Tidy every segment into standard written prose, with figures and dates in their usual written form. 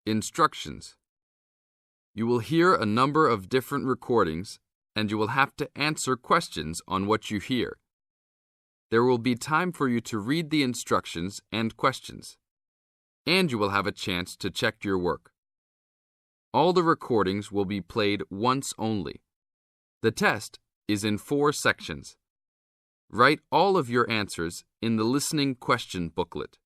Instructions. You will hear a number of different recordings, and you will have to answer questions on what you hear. There will be time for you to read the instructions and questions, and you will have a chance to check your work. All the recordings will be played once only. The test is in 4 sections. Write all of your answers in the listening question booklet.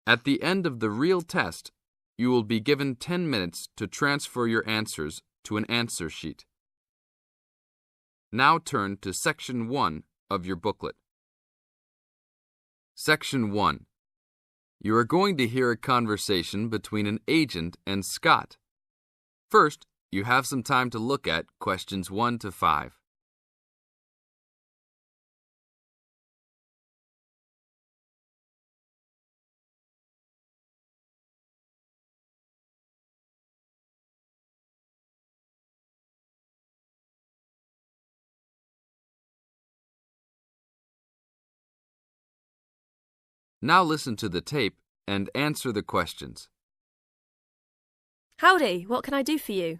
At the end of the real test, you will be given 10 minutes to transfer your answers to an answer sheet. Now turn to Section 1 of your booklet. Section 1. You are going to hear a conversation between an agent and Scott. First, you have some time to look at questions 1 to 5. Now listen to the tape and answer the questions. Howdy, what can I do for you?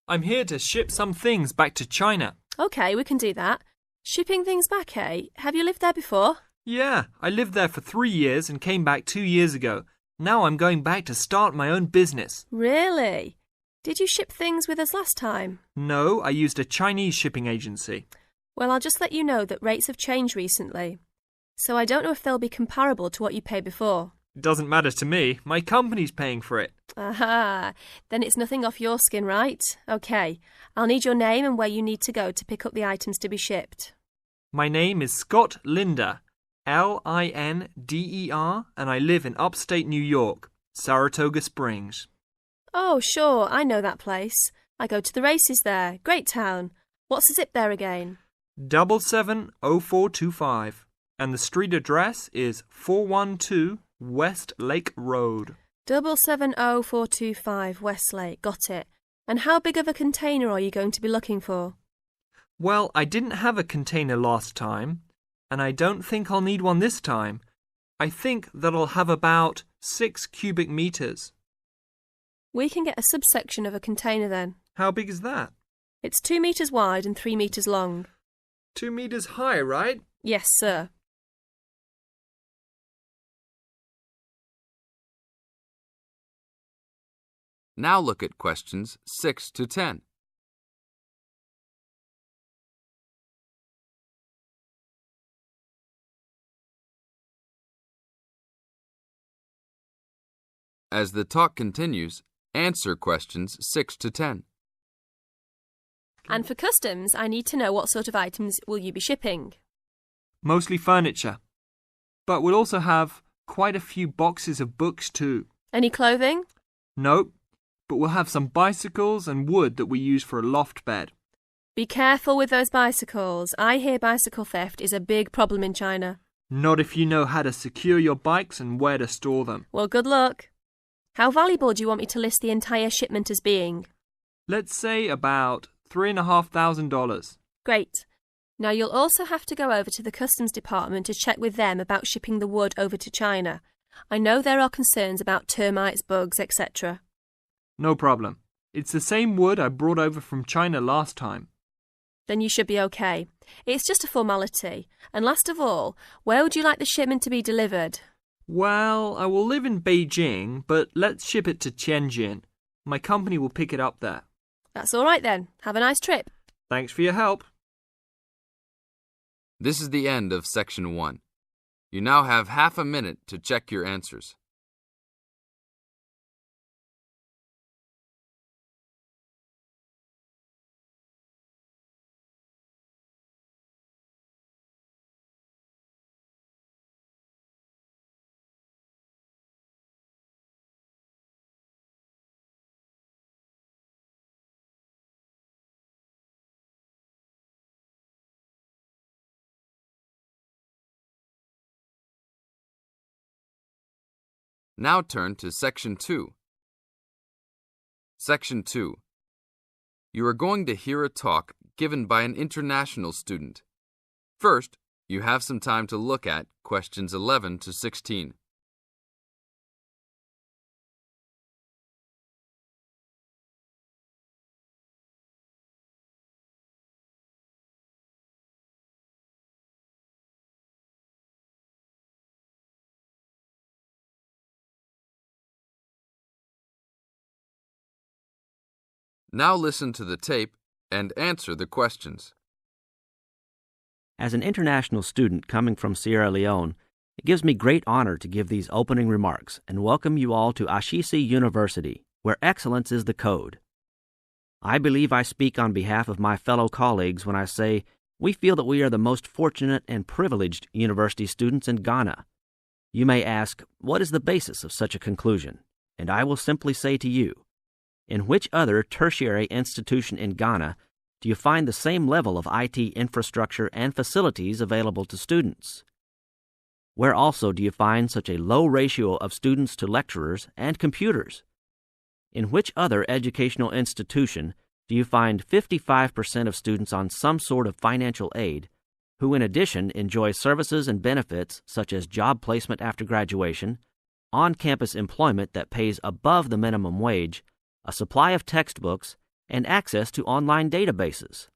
I'm here to ship some things back to China. Okay, we can do that. Shipping things back, eh? Have you lived there before? Yeah, I lived there for 3 years and came back 2 years ago. Now I'm going back to start my own business. Really? Did you ship things with us last time? No, I used a Chinese shipping agency. Well, I'll just let you know that rates have changed recently, so I don't know if they'll be comparable to what you paid before. It doesn't matter to me. My company's paying for it. Aha, then it's nothing off your skin, right? Okay, I'll need your name and where you need to go to pick up the items to be shipped. My name is Scott Linder, Linder, and I live in upstate New York, Saratoga Springs. Oh, sure, I know that place. I go to the races there. Great town. What's the zip there again? 770425, and the street address is 412 West Lake Road. 770425 Westlake, got it. And how big of a container are you going to be looking for? Well, I didn't have a container last time, and I don't think I'll need one this time. I think that I'll have about 6 cubic meters. We can get a subsection of a container then. How big is that? It's 2 meters wide and 3 meters long. 2 meters high, right? Yes, sir. Now look at questions 6 to 10. As the talk continues, answer questions 6 to 10. And for customs, I need to know what sort of items will you be shipping? Mostly furniture. But we'll also have quite a few boxes of books too. Any clothing? Nope, but we'll have some bicycles and wood that we use for a loft bed. Be careful with those bicycles. I hear bicycle theft is a big problem in China. Not if you know how to secure your bikes and where to store them. Well, good luck. How valuable do you want me to list the entire shipment as being? Let's say about $3,500. Great. Now you'll also have to go over to the customs department to check with them about shipping the wood over to China. I know there are concerns about termites, bugs, etc. No problem. It's the same wood I brought over from China last time. Then you should be okay. It's just a formality. And last of all, where would you like the shipment to be delivered? Well, I will live in Beijing, but let's ship it to Tianjin. My company will pick it up there. That's all right then. Have a nice trip. Thanks for your help. This is the end of Section 1. You now have half a minute to check your answers. Now turn to Section 2. Section 2. You are going to hear a talk given by an international student. First, you have some time to look at questions 11 to 16. Now listen to the tape and answer the questions. As an international student coming from Sierra Leone, it gives me great honor to give these opening remarks and welcome you all to Ashesi University, where excellence is the code. I believe I speak on behalf of my fellow colleagues when I say we feel that we are the most fortunate and privileged university students in Ghana. You may ask, what is the basis of such a conclusion? And I will simply say to you, in which other tertiary institution in Ghana do you find the same level of IT infrastructure and facilities available to students? Where also do you find such a low ratio of students to lecturers and computers? In which other educational institution do you find 55% of students on some sort of financial aid, who in addition enjoy services and benefits such as job placement after graduation, on-campus employment that pays above the minimum wage, a supply of textbooks, and access to online databases?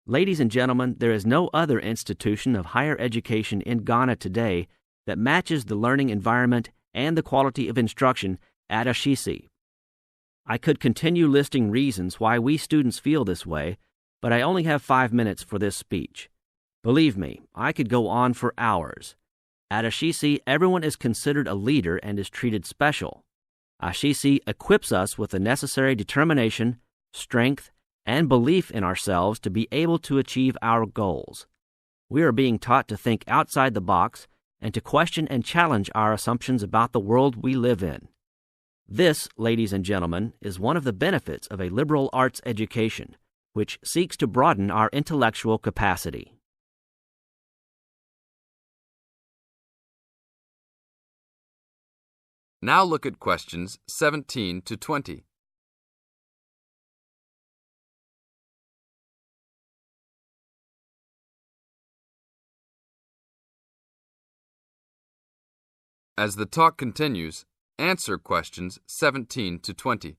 Ladies and gentlemen, there is no other institution of higher education in Ghana today that matches the learning environment and the quality of instruction at Ashesi. I could continue listing reasons why we students feel this way, but I only have 5 minutes for this speech. Believe me, I could go on for hours. At Ashesi, everyone is considered a leader and is treated special. Ashesi equips us with the necessary determination, strength, and belief in ourselves to be able to achieve our goals. We are being taught to think outside the box and to question and challenge our assumptions about the world we live in. This, ladies and gentlemen, is one of the benefits of a liberal arts education, which seeks to broaden our intellectual capacity. Now look at questions 17 to 20. As the talk continues, answer questions 17 to 20.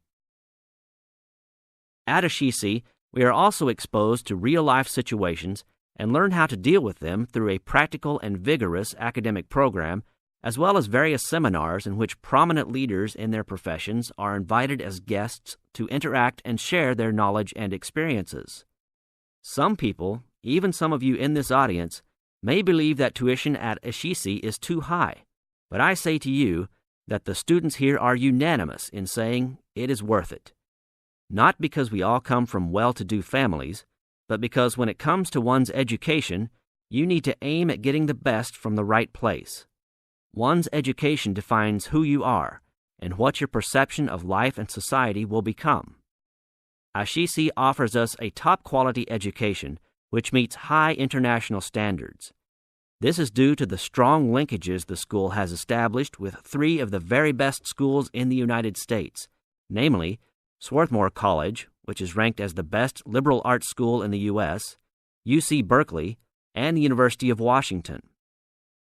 At Ashesi, we are also exposed to real-life situations and learn how to deal with them through a practical and vigorous academic program, as well as various seminars in which prominent leaders in their professions are invited as guests to interact and share their knowledge and experiences. Some people, even some of you in this audience, may believe that tuition at Ashesi is too high, but I say to you that the students here are unanimous in saying it is worth it. Not because we all come from well-to-do families, but because when it comes to one's education, you need to aim at getting the best from the right place. One's education defines who you are and what your perception of life and society will become. Ashesi offers us a top-quality education which meets high international standards. This is due to the strong linkages the school has established with 3 of the very best schools in the United States, namely Swarthmore College, which is ranked as the best liberal arts school in the U.S., UC Berkeley, and the University of Washington.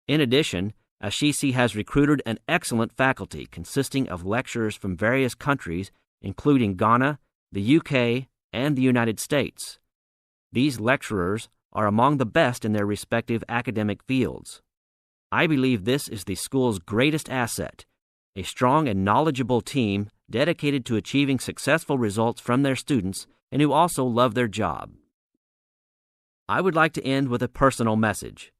In addition, Ashesi has recruited an excellent faculty consisting of lecturers from various countries, including Ghana, the UK, and the United States. These lecturers are among the best in their respective academic fields. I believe this is the school's greatest asset, a strong and knowledgeable team dedicated to achieving successful results from their students and who also love their job. I would like to end with a personal message.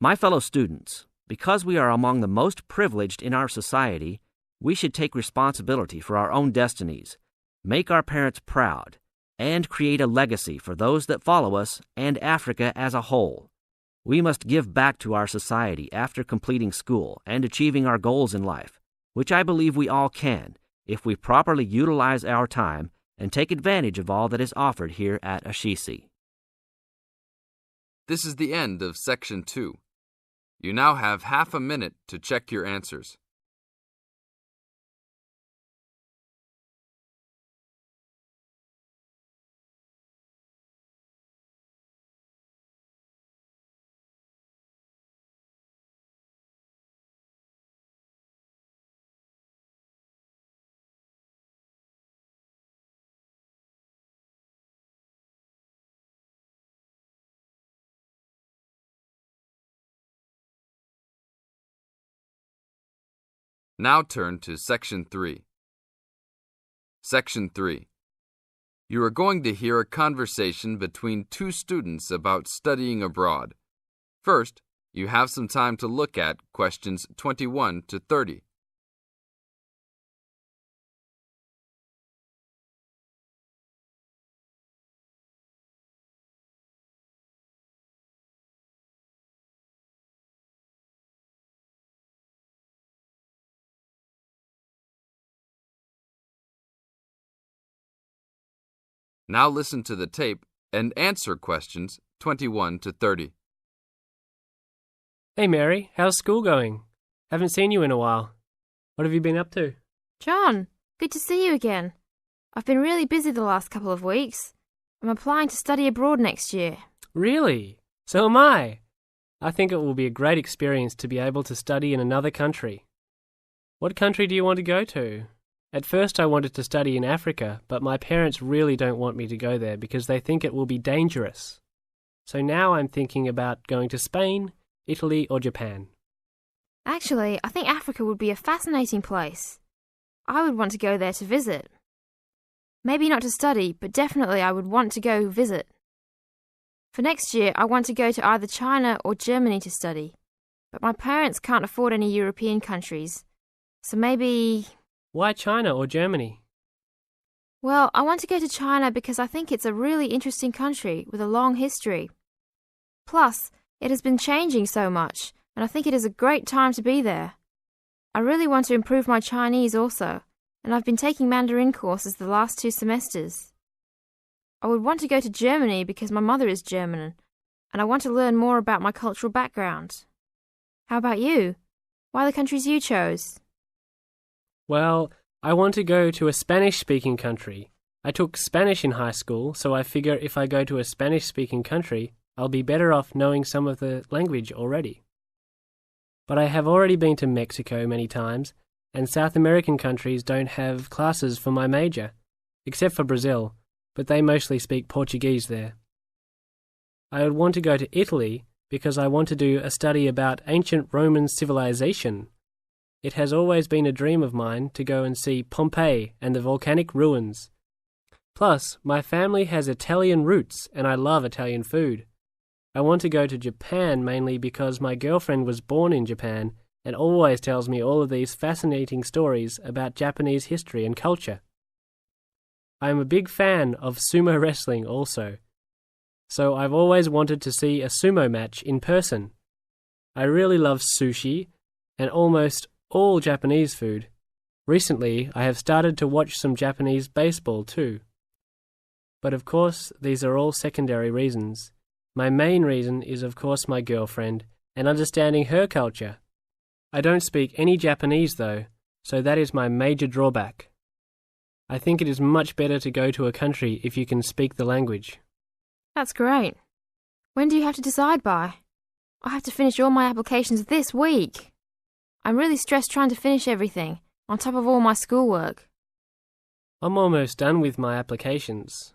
My fellow students, because we are among the most privileged in our society, we should take responsibility for our own destinies, make our parents proud, and create a legacy for those that follow us and Africa as a whole. We must give back to our society after completing school and achieving our goals in life, which I believe we all can if we properly utilize our time and take advantage of all that is offered here at Ashesi. This is the end of Section 2. You now have half a minute to check your answers. Now turn to Section 3. Section 3. You are going to hear a conversation between two students about studying abroad. First, you have some time to look at questions 21 to 30. Now listen to the tape and answer questions 21 to 30. Hey Mary, how's school going? Haven't seen you in a while. What have you been up to? John, good to see you again. I've been really busy the last couple of weeks. I'm applying to study abroad next year. Really? So am I. I think it will be a great experience to be able to study in another country. What country do you want to go to? At first I wanted to study in Africa, but my parents really don't want me to go there because they think it will be dangerous. So now I'm thinking about going to Spain, Italy or Japan. Actually, I think Africa would be a fascinating place. I would want to go there to visit. Maybe not to study, but definitely I would want to go visit. For next year, I want to go to either China or Germany to study. But my parents can't afford any European countries. So maybe... Why China or Germany? Well, I want to go to China because I think it's a really interesting country with a long history. Plus, it has been changing so much, and I think it is a great time to be there. I really want to improve my Chinese also, and I've been taking Mandarin courses the last 2 semesters. I would want to go to Germany because my mother is German, and I want to learn more about my cultural background. How about you? Why the countries you chose? Well, I want to go to a Spanish-speaking country. I took Spanish in high school, so I figure if I go to a Spanish-speaking country, I'll be better off knowing some of the language already. But I have already been to Mexico many times, and South American countries don't have classes for my major, except for Brazil, but they mostly speak Portuguese there. I would want to go to Italy because I want to do a study about ancient Roman civilization. It has always been a dream of mine to go and see Pompeii and the volcanic ruins. Plus, my family has Italian roots and I love Italian food. I want to go to Japan mainly because my girlfriend was born in Japan and always tells me all of these fascinating stories about Japanese history and culture. I am a big fan of sumo wrestling also, so I've always wanted to see a sumo match in person. I really love sushi and almost all Japanese food. Recently, I have started to watch some Japanese baseball too. But of course, these are all secondary reasons. My main reason is of course my girlfriend and understanding her culture. I don't speak any Japanese though, so that is my major drawback. I think it is much better to go to a country if you can speak the language. That's great. When do you have to decide by? I have to finish all my applications this week. I'm really stressed trying to finish everything, on top of all my schoolwork. I'm almost done with my applications.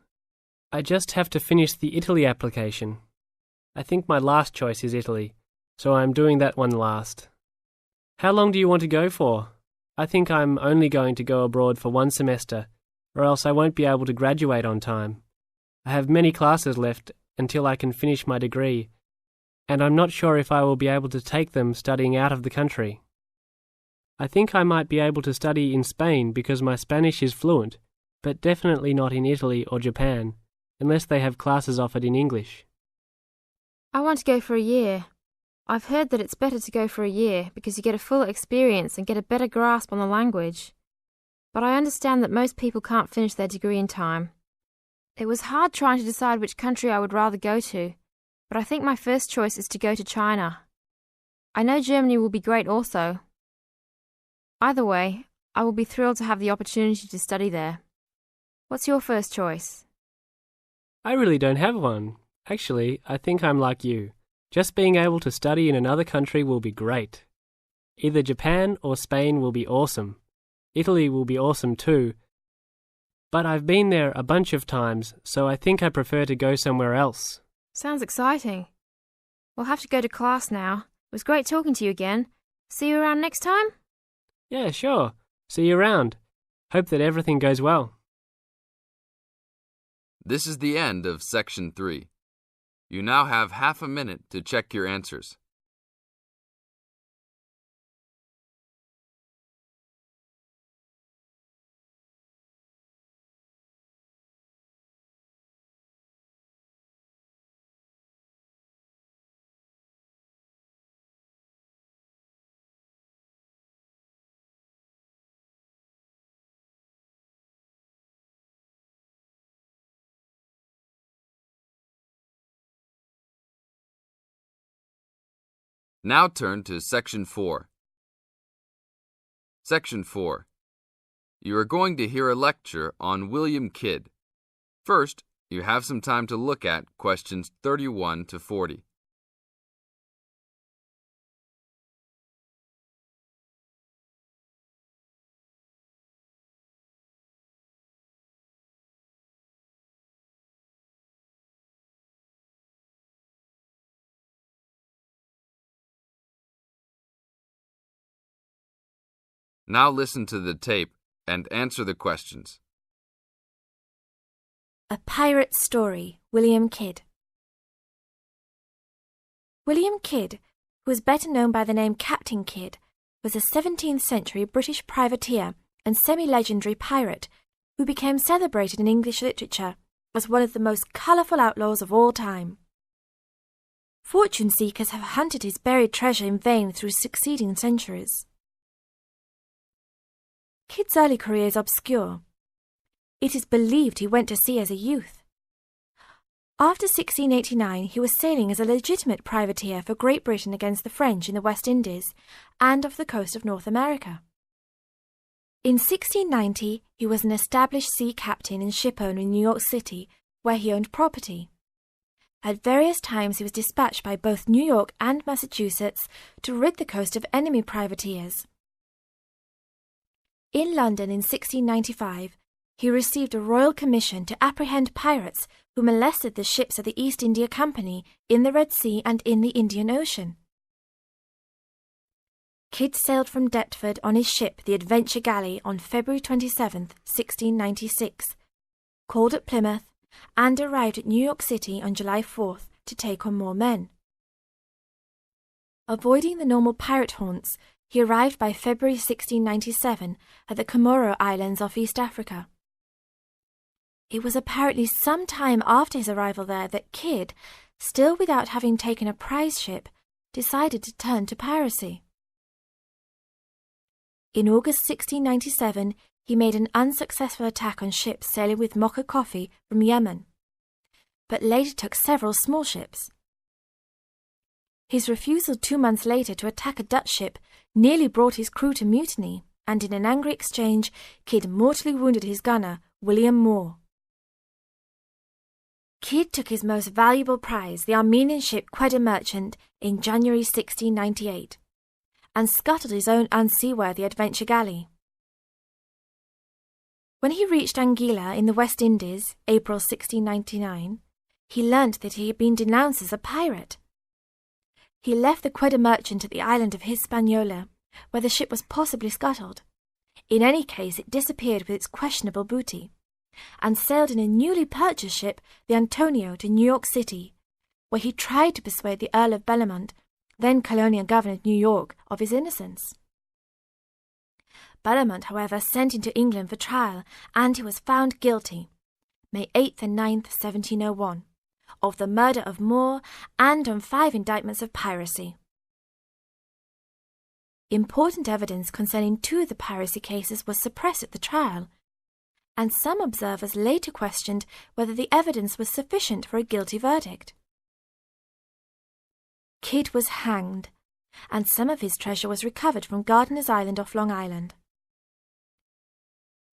I just have to finish the Italy application. I think my last choice is Italy, so I'm doing that one last. How long do you want to go for? I think I'm only going to go abroad for 1 semester, or else I won't be able to graduate on time. I have many classes left until I can finish my degree, and I'm not sure if I will be able to take them studying out of the country. I think I might be able to study in Spain because my Spanish is fluent, but definitely not in Italy or Japan, unless they have classes offered in English. I want to go for a year. I've heard that it's better to go for a year because you get a full experience and get a better grasp on the language. But I understand that most people can't finish their degree in time. It was hard trying to decide which country I would rather go to, but I think my first choice is to go to China. I know Germany will be great also. Either way, I will be thrilled to have the opportunity to study there. What's your first choice? I really don't have one. Actually, I think I'm like you. Just being able to study in another country will be great. Either Japan or Spain will be awesome. Italy will be awesome too. But I've been there a bunch of times, so I think I prefer to go somewhere else. Sounds exciting. We'll have to go to class now. It was great talking to you again. See you around next time? Yeah, sure. See you around. Hope that everything goes well. This is the end of Section 3. You now have half a minute to check your answers. Now turn to Section 4. Section 4. You are going to hear a lecture on William Kidd. First, you have some time to look at questions 31 to 40. Now listen to the tape and answer the questions. A Pirate Story, William Kidd. William Kidd, who was better known by the name Captain Kidd, was a 17th century British privateer and semi-legendary pirate who became celebrated in English literature as one of the most colourful outlaws of all time. Fortune seekers have hunted his buried treasure in vain through succeeding centuries. Kidd's early career is obscure. It is believed he went to sea as a youth. After 1689, he was sailing as a legitimate privateer for Great Britain against the French in the West Indies and off the coast of North America. In 1690, he was an established sea captain and shipowner in New York City, where he owned property. At various times, he was dispatched by both New York and Massachusetts to rid the coast of enemy privateers. In London in 1695, he received a royal commission to apprehend pirates who molested the ships of the East India Company in the Red Sea and in the Indian Ocean. Kidd sailed from Deptford on his ship, the Adventure Galley, on February 27, 1696, called at Plymouth, and arrived at New York City on July 4th to take on more men. Avoiding the normal pirate haunts, he arrived by February 1697 at the Comoro Islands off East Africa. It was apparently some time after his arrival there that Kidd, still without having taken a prize ship, decided to turn to piracy. In August 1697, he made an unsuccessful attack on ships sailing with mocha coffee from Yemen, but later took several small ships. His refusal 2 months later to attack a Dutch ship nearly brought his crew to mutiny, and in an angry exchange, Kidd mortally wounded his gunner, William Moore. Kidd took his most valuable prize, the Armenian ship Quedda Merchant, in January 1698, and scuttled his own unseaworthy Adventure Galley. When he reached Anguilla in the West Indies, April 1699, he learnt that he had been denounced as a pirate. He left the Quedda Merchant at the island of Hispaniola, where the ship was possibly scuttled. In any case, it disappeared with its questionable booty, and sailed in a newly purchased ship, the Antonio, to New York City, where he tried to persuade the Earl of Bellamont, then colonial governor of New York, of his innocence. Bellamont, however, sent him to England for trial, and he was found guilty, May 8th and 9th, 1701, of the murder of Moore and on 5 indictments of piracy. Important evidence concerning 2 of the piracy cases was suppressed at the trial, and some observers later questioned whether the evidence was sufficient for a guilty verdict. Kidd was hanged, and some of his treasure was recovered from Gardiner's Island off Long Island.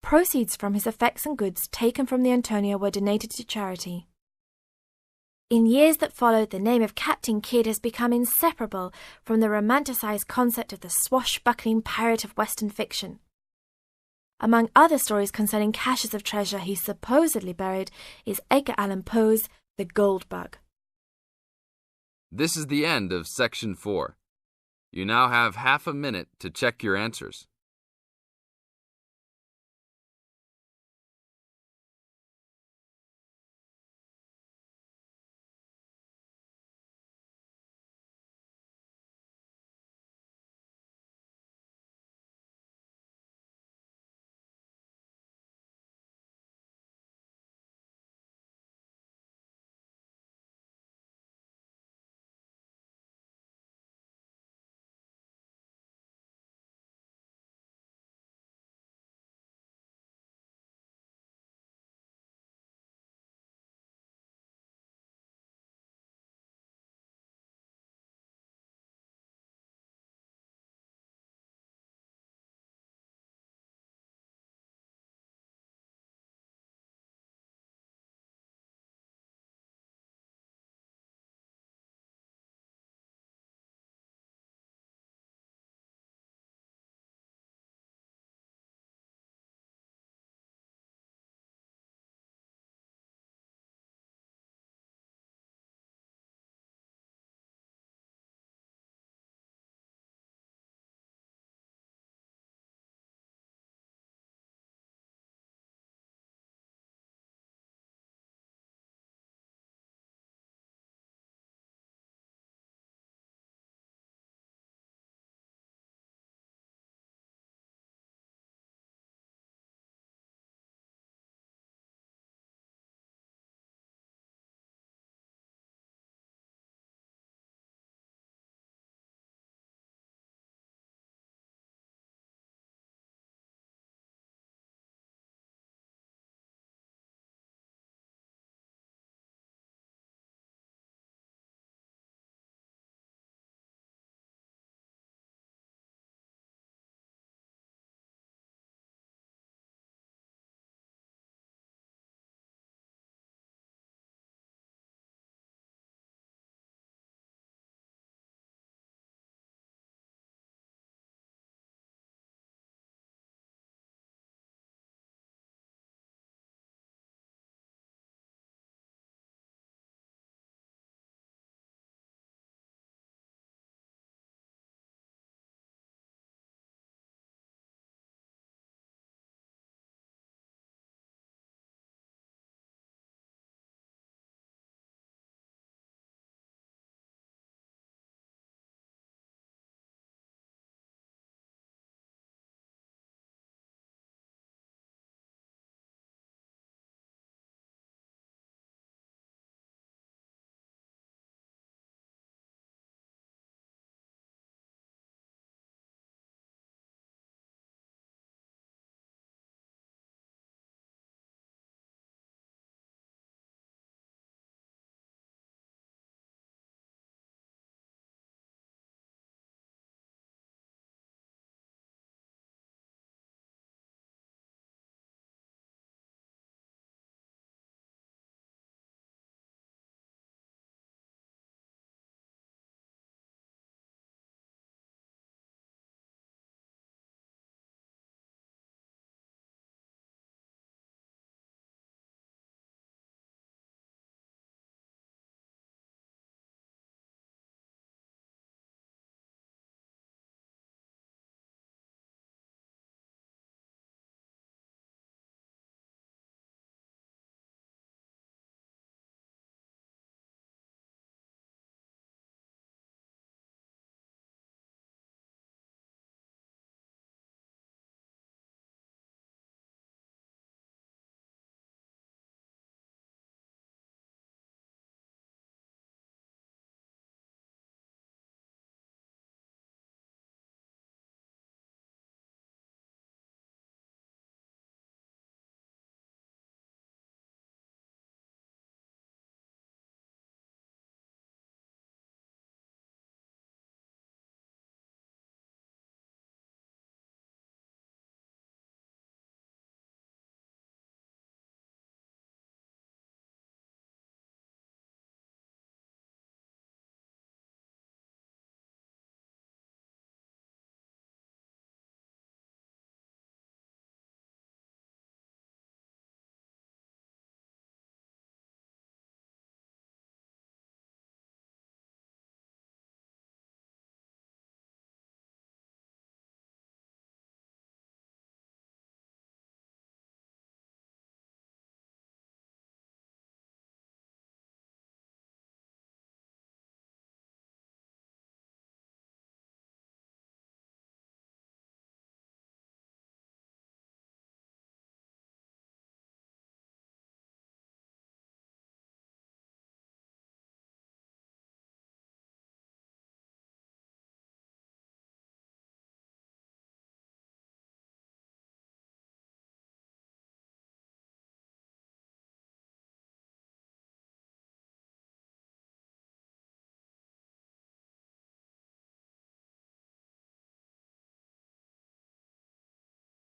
Proceeds from his effects and goods taken from the Antonio were donated to charity. In years that followed, the name of Captain Kidd has become inseparable from the romanticized concept of the swashbuckling pirate of Western fiction. Among other stories concerning caches of treasure he supposedly buried is Edgar Allan Poe's The Gold Bug. This is the end of Section 4. You now have half a minute to check your answers.